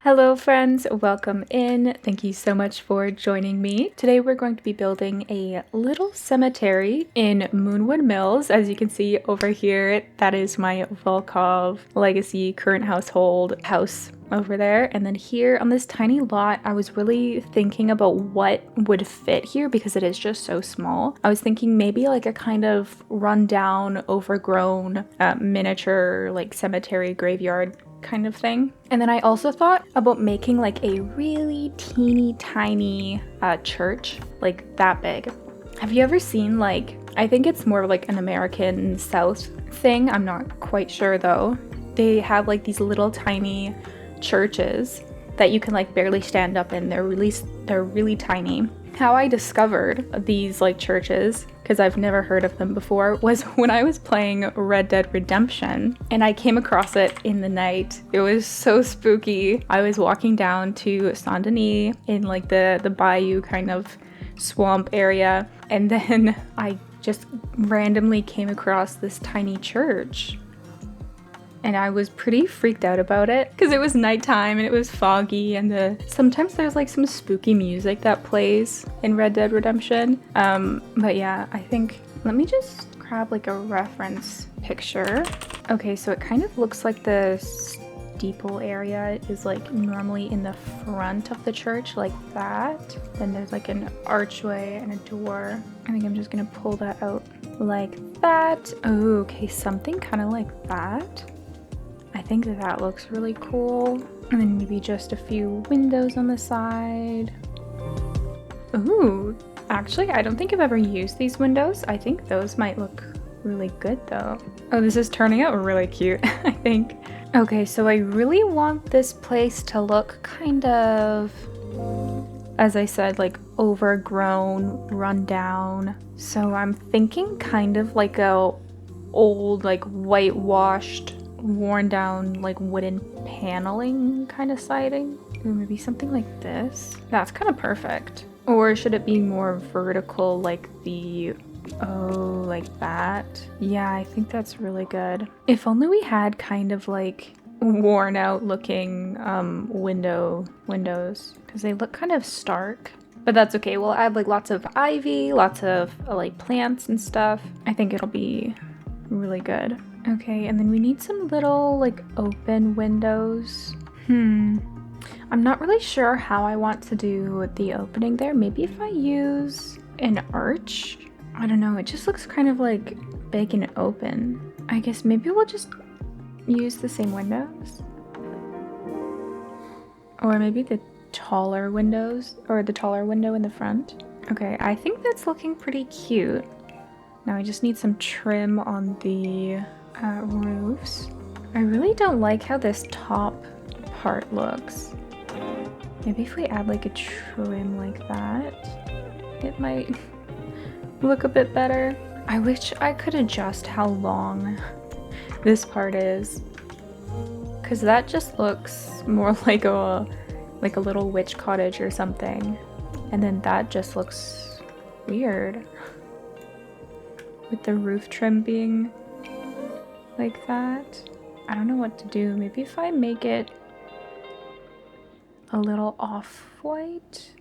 Hello friends, welcome in. Thank you so much for joining me. Today we're going to be building a little cemetery in Moonwood Mills. As you can see over here, that is my Volkov legacy current household house over there. And then here on this tiny lot, I was really thinking about what would fit here because it is just so small. I was thinking maybe like a kind of rundown, overgrown, miniature like cemetery graveyard kind of thing. And then I also thought about making like a really teeny tiny church, like that big. Have you ever seen like, I think it's more like an American South thing, I'm not quite sure though. They have like these little tiny churches that you can like barely stand up in. They're really tiny. How I discovered these like churches, because I've never heard of them before, was when I was playing Red Dead Redemption and I came across it in the night. It was so spooky. I was walking down to Saint Denis in like the bayou kind of swamp area, and then I just randomly came across this tiny church. And I was pretty freaked out about it because it was nighttime and it was foggy, and sometimes there's like some spooky music that plays in Red Dead Redemption. But yeah, I think, let me just grab like a reference picture. Okay, so it kind of looks like the steeple area is like normally in the front of the church like that. Then there's like an archway and a door. I think I'm just gonna pull that out like that. Oh, okay, something kind of like that. I think that looks really cool. And then maybe just a few windows on the side. Ooh, actually, I don't think I've ever used these windows. I think those might look really good though. Oh, this is turning out really cute, I think. Okay, so I really want this place to look kind of, as I said, like overgrown, run down. So I'm thinking kind of like a old, like whitewashed, worn down like wooden paneling kind of siding. Or maybe something like this. That's kind of perfect. Or should it be more vertical like like that? Yeah, I think that's really good. If only we had kind of like worn out looking windows, because they look kind of stark. But that's okay, we'll add like lots of ivy, lots of like plants and stuff. I think it'll be really good. Okay, and then we need some little like open windows. I'm not really sure how I want to do the opening there. Maybe if I use an arch? I don't know, it just looks kind of like big and open. I guess maybe we'll just use the same windows. Or maybe the taller windows, or the taller window in the front. Okay, I think that's looking pretty cute. Now I just need some trim on the roofs. I really don't like how this top part looks. Maybe if we add like a trim like that, it might look a bit better. I wish I could adjust how long this part is, because that just looks more like a little witch cottage or something, and then that just looks weird with the roof trim being like that. I don't know what to do. Maybe if I make it a little off-white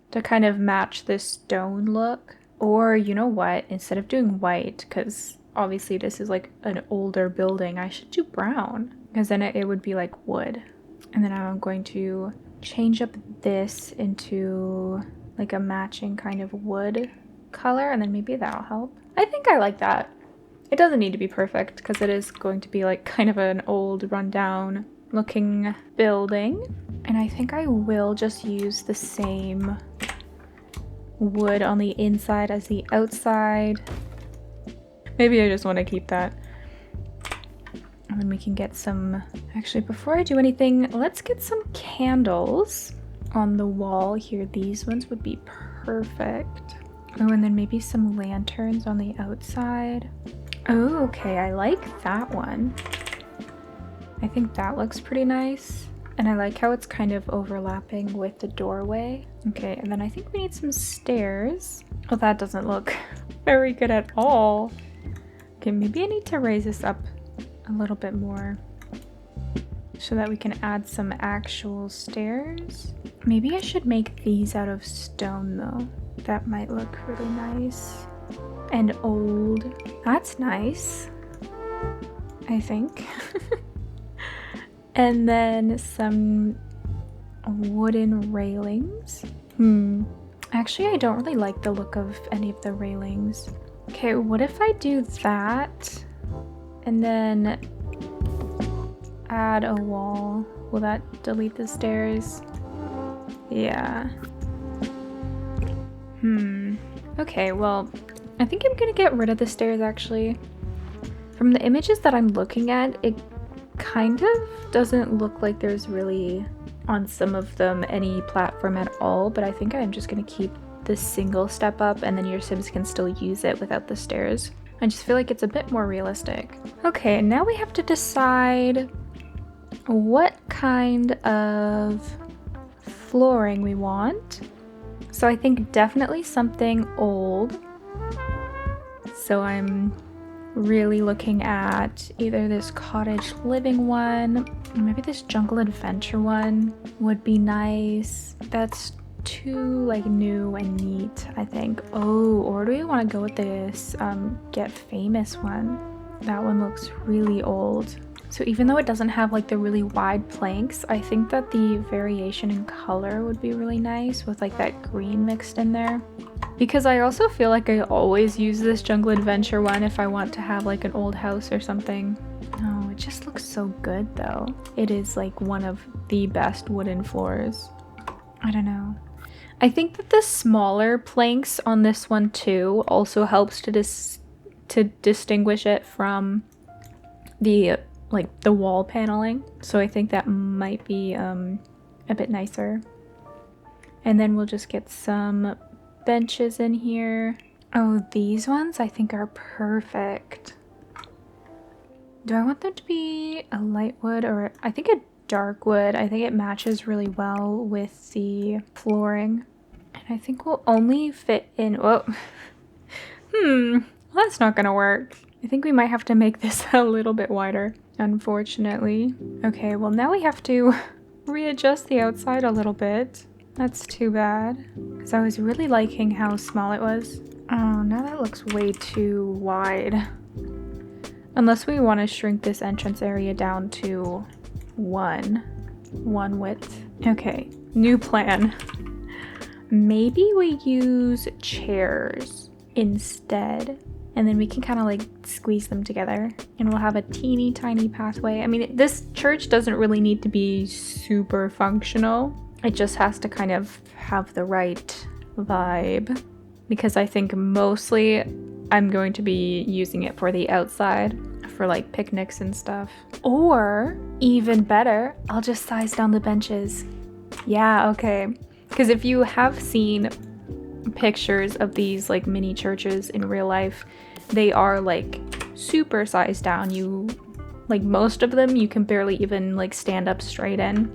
to kind of match this stone look. Or you know what, instead of doing white, because obviously this is like an older building, I should do brown, because then it would be like wood. And then I'm going to change up this into like a matching kind of wood color, and then maybe that'll help. I think I like that. It doesn't need to be perfect because it is going to be like kind of an old rundown looking building. And I think I will just use the same wood on the inside as the outside. Maybe I just want to keep that. And then we can get some, actually before I do anything, let's get some candles on the wall here. These ones would be perfect. Oh, and then maybe some lanterns on the outside. Oh, okay, I like that one. I think that looks pretty nice. And I like how it's kind of overlapping with the doorway. Okay, and then I think we need some stairs. Oh, that doesn't look very good at all. Okay, maybe I need to raise this up a little bit more. so that we can add some actual stairs. Maybe I should make these out of stone though. That might look really nice. And old. That's nice, I think. And then some wooden railings. Actually, I don't really like the look of any of the railings. Okay, what if I do that and then add a wall? Will that delete the stairs? Yeah. Okay, well, I think I'm gonna get rid of the stairs actually. From the images that I'm looking at, it kind of doesn't look like there's really, on some of them, any platform at all, but I think I'm just gonna keep the single step up and then your Sims can still use it without the stairs. I just feel like it's a bit more realistic. Okay, now we have to decide what kind of flooring we want. So I think definitely something old. So I'm really looking at either this cottage living one, or maybe this jungle adventure one would be nice. That's too like new and neat, I think. Oh, or do we want to go with this get famous one? That one looks really old. So even though it doesn't have like the really wide planks, I think that the variation in color would be really nice with like that green mixed in there. Because I also feel like I always use this jungle adventure one if I want to have like an old house or something. Oh, it just looks so good though. It is like one of the best wooden floors. I don't know. I think that the smaller planks on this one too also helps to distinguish it from the the wall paneling. So I think that might be a bit nicer. And then we'll just get some benches in here. Oh, these ones I think are perfect. Do I want them to be a light wood or I think a dark wood? I think it matches really well with the flooring. And I think we'll only fit in, whoa. Well, that's not gonna work. I think we might have to make this a little bit wider, unfortunately. Okay, well now we have to readjust the outside a little bit. That's too bad, because I was really liking how small it was. Oh, now that looks way too wide. Unless we want to shrink this entrance area down to one width. Okay, new plan. Maybe we use chairs instead. And then we can kind of like squeeze them together and we'll have a teeny tiny pathway. I mean, this church doesn't really need to be super functional. It just has to kind of have the right vibe, because I think mostly I'm going to be using it for the outside for like picnics and stuff. Or even better, I'll just size down the benches. Yeah, okay. Because if you have seen pictures of these like mini churches in real life, they are like super sized down. You like most of them you can barely even like stand up straight in.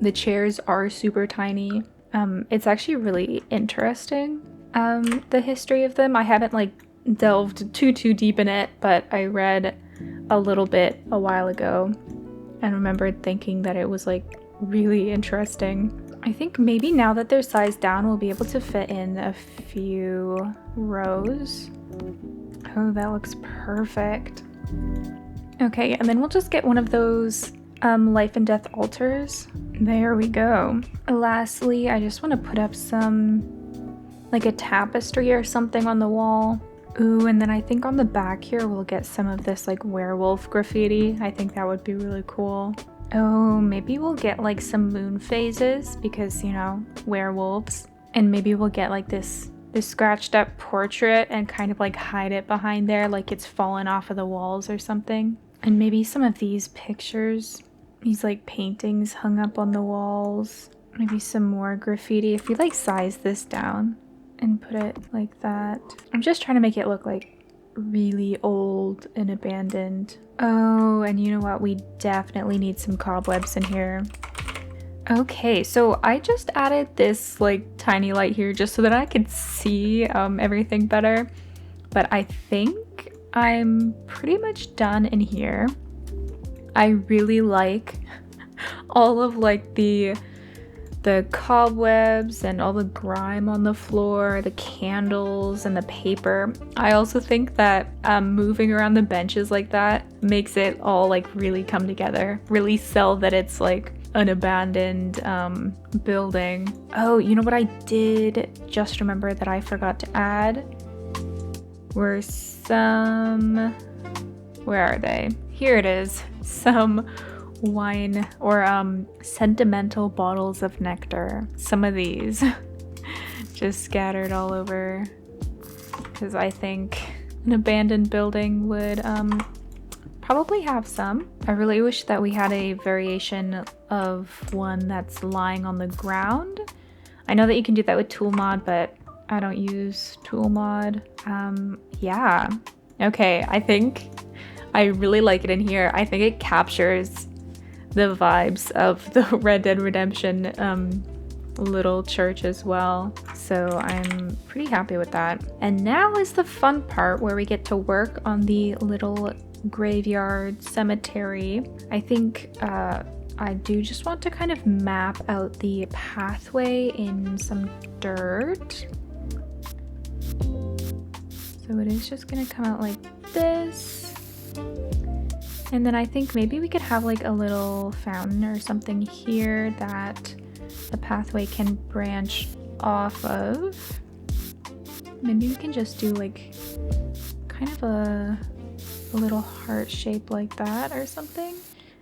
The chairs are super tiny. It's actually really interesting, the history of them. I haven't like delved too deep in it, but I read a little bit a while ago and remembered thinking that it was like really interesting. I think maybe now that they're sized down, we'll be able to fit in a few rows. Oh, that looks perfect. Okay, and then we'll just get one of those life and death altars. There we go. Lastly, I just want to put up some, like a tapestry or something on the wall. Ooh, and then I think on the back here, we'll get some of this like werewolf graffiti. I think that would be really cool. Oh, maybe we'll get like some moon phases because, you know, werewolves. And maybe we'll get like this scratched up portrait and kind of like hide it behind there like it's fallen off of the walls or something. And maybe some of these pictures, these like paintings hung up on the walls. Maybe some more graffiti. If we like size this down and put it like that. I'm just trying to make it look like really old and abandoned. Oh, and you know what? We definitely need some cobwebs in here. Okay, so I just added this like tiny light here just so that I could see everything better. But I think I'm pretty much done in here. I really like all of like the cobwebs and all the grime on the floor, the candles and the paper. I also think that moving around the benches like that makes it all like really come together, really sell that it's like an abandoned building. Oh, you know what I did just remember that I forgot to add were some, where are they? Here it is. Some wine or sentimental bottles of nectar. Some of these just scattered all over because I think an abandoned building would probably have some. I really wish that we had a variation of one that's lying on the ground. I know that you can do that with tool mod, but I don't use tool mod. Yeah. Okay, I think I really like it in here. I think it captures the vibes of the Red Dead Redemption little church as well. So I'm pretty happy with that. And now is the fun part where we get to work on the little graveyard cemetery. I think I do just want to kind of map out the pathway in some dirt. So it is just gonna come out like this. And then I think maybe we could have like a little fountain or something here that the pathway can branch off of. Maybe we can just do like kind of a little heart shape like that or something.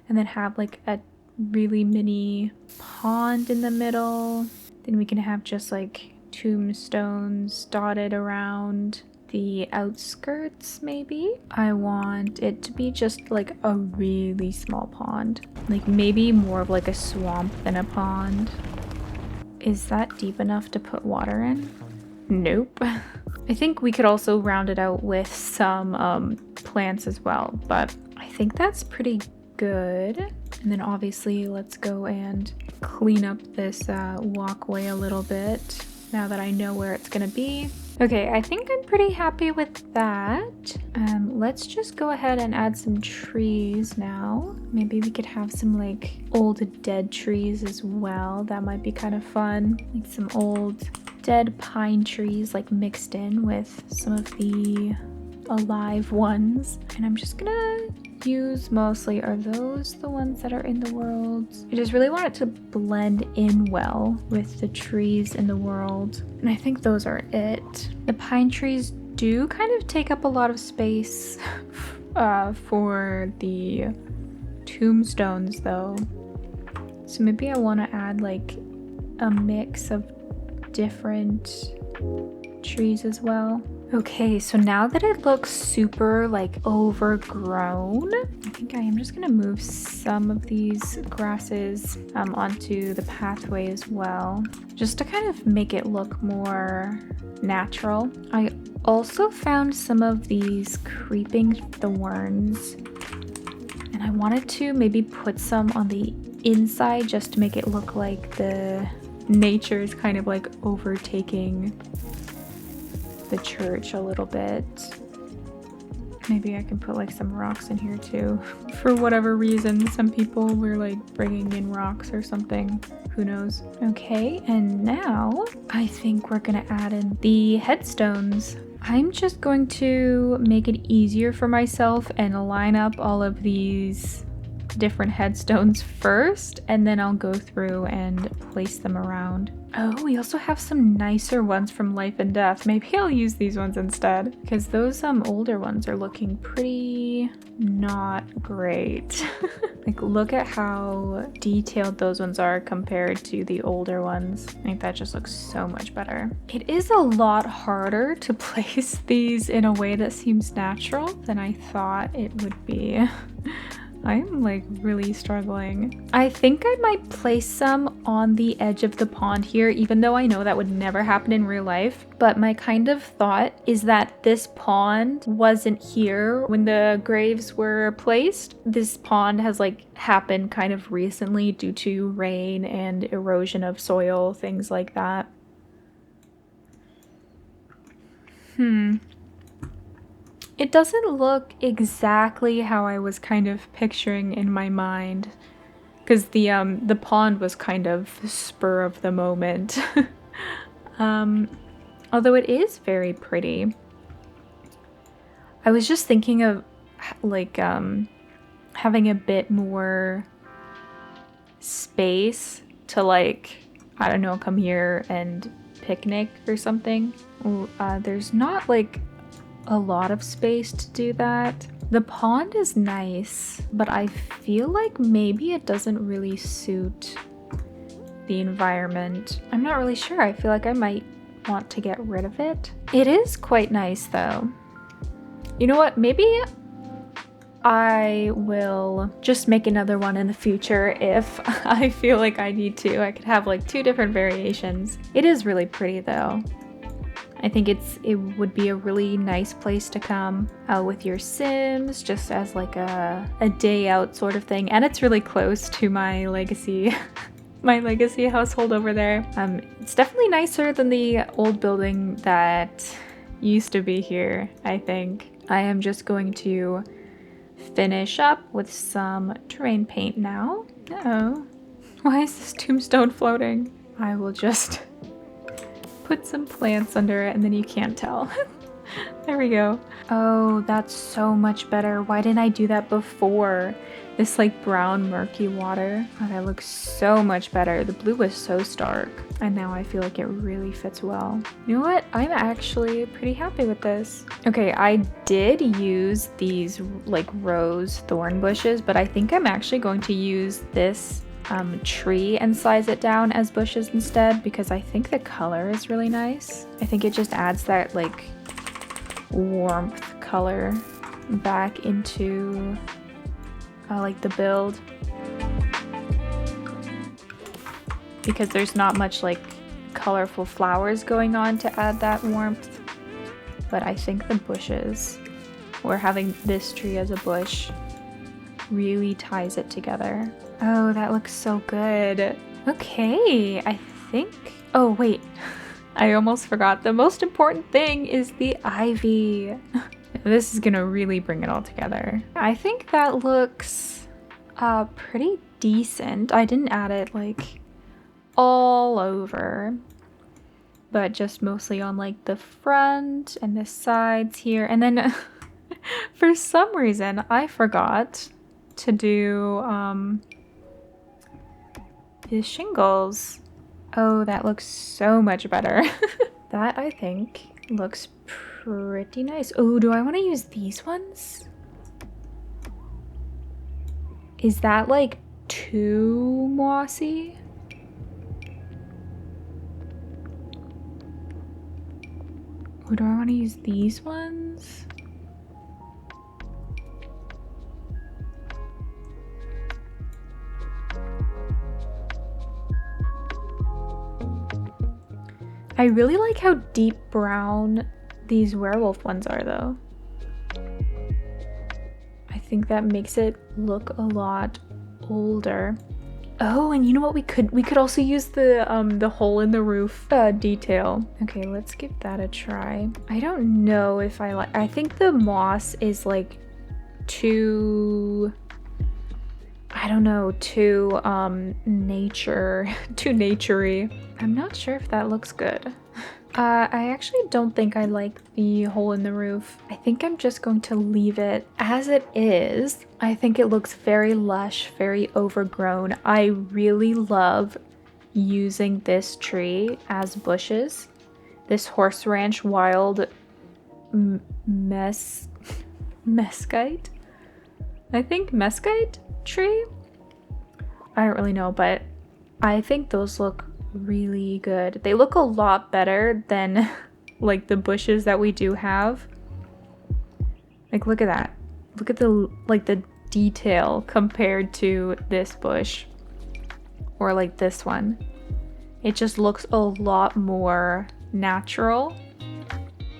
And then have like a really mini pond in the middle. Then we can have just like tombstones dotted around the outskirts maybe. I want it to be just like a really small pond. Like maybe more of like a swamp than a pond. Is that deep enough to put water in? Nope. I think we could also round it out with some plants as well, but I think that's pretty good. And then obviously let's go and clean up this walkway a little bit now that I know where it's gonna be. Okay, I think I'm pretty happy with that. Let's just go ahead and add some trees now. Maybe we could have some like old dead trees as well. That might be kind of fun. Like some old dead pine trees like mixed in with some of the alive ones. And I'm just gonna use mostly, are those the ones that are in the world? I just really want it to blend in well with the trees in the world. And I think those are it. The pine trees do kind of take up a lot of space for the tombstones though. So maybe I want to add like a mix of different trees as well. Okay, so now that it looks super like overgrown, I think I am just gonna move some of these grasses onto the pathway as well, just to kind of make it look more natural. I also found some of these creeping thorns, and I wanted to maybe put some on the inside just to make it look like the nature is kind of like overtaking the church a little bit. Maybe I can put like some rocks in here too. For whatever reason, some people were like bringing in rocks or something. Who knows? Okay, and now I think we're gonna add in the headstones. I'm just going to make it easier for myself and line up all of these different headstones first, and then I'll go through and place them around. Oh, we also have some nicer ones from Life and Death. Maybe I'll use these ones instead, because those older ones are looking pretty not great. Like, look at how detailed those ones are compared to the older ones. I think that just looks so much better. It is a lot harder to place these in a way that seems natural than I thought it would be. I'm like really struggling. I think I might place some on the edge of the pond here, even though I know that would never happen in real life. But my kind of thought is that this pond wasn't here when the graves were placed. This pond has like happened kind of recently due to rain and erosion of soil, things like that. It doesn't look exactly how I was kind of picturing in my mind, because the pond was kind of the spur of the moment. Although it is very pretty. I was just thinking of like having a bit more space to, like, I don't know, come here and picnic or something. There's not like a lot of space to do that. The pond is nice, but I feel like maybe it doesn't really suit the environment. I'm not really sure. I feel like I might want to get rid of it. It is quite nice though. You know what? Maybe I will just make another one in the future if I feel like I need to. I could have like 2 different variations. It is really pretty though. I think it would be a really nice place to come out with your Sims, just as like a day out sort of thing. And it's really close to my legacy household over there. It's definitely nicer than the old building that used to be here, I think. I am just going to finish up with some terrain paint now. Uh-oh. Why is this tombstone floating? I will just put some plants under it and then you can't tell. There we go. Oh, that's so much better. Why didn't I do that before? This like brown murky water. Oh, that looks so much better. The blue was so stark. And now I feel like it really fits well. You know what? I'm actually pretty happy with this. Okay, I did use these like rose thorn bushes, but I think I'm actually going to use this tree and size it down as bushes instead, because I think the color is really nice. I think it just adds that like warmth color back into like the build, because there's not much like colorful flowers going on to add that warmth. But I think the bushes, or having this tree as a bush, really ties it together. Oh, that looks so good. Okay, I think... Oh, wait. I almost forgot. The most important thing is the ivy. This is gonna really bring it all together. I think that looks pretty decent. I didn't add it like all over, but just mostly on like the front and the sides here. And then for some reason I forgot to do the shingles. Oh, that looks so much better. That I think looks pretty nice. Oh, do I want to use these ones? Is that like too mossy? Or do I want to use these ones? I really like how deep brown these werewolf ones are though. I think that makes it look a lot older. Oh, and you know what we could also use the hole in the roof detail. Okay, let's give that a try. I don't know if I think the moss is like too, I don't know, too too naturey. I'm not sure if that looks good. I actually don't think I like the hole in the roof. I think I'm just going to leave it as it is. I think it looks very lush, very overgrown. I really love using this tree as bushes. This horse ranch wild mesquite? I think mesquite tree? I don't really know, but I think those look really good. They look a lot better than like the bushes that we do have. Like, look at that. Look at the detail compared to this bush or like this one. It just looks a lot more natural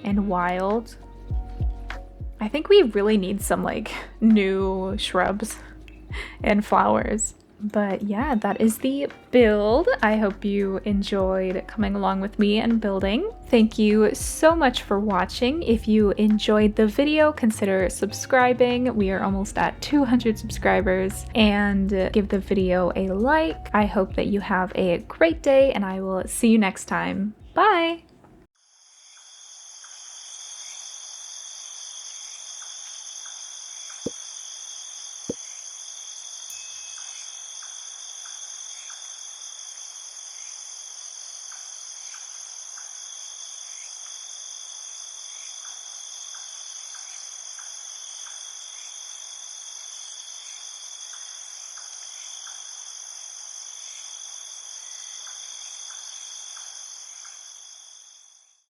and wild. I think we really need some like new shrubs and flowers. But yeah, that is the build. I hope you enjoyed coming along with me and building. Thank you so much for watching. If you enjoyed the video, consider subscribing. We are almost at 200 subscribers, and give the video a like. I hope that you have a great day, and I will see you next time. Bye!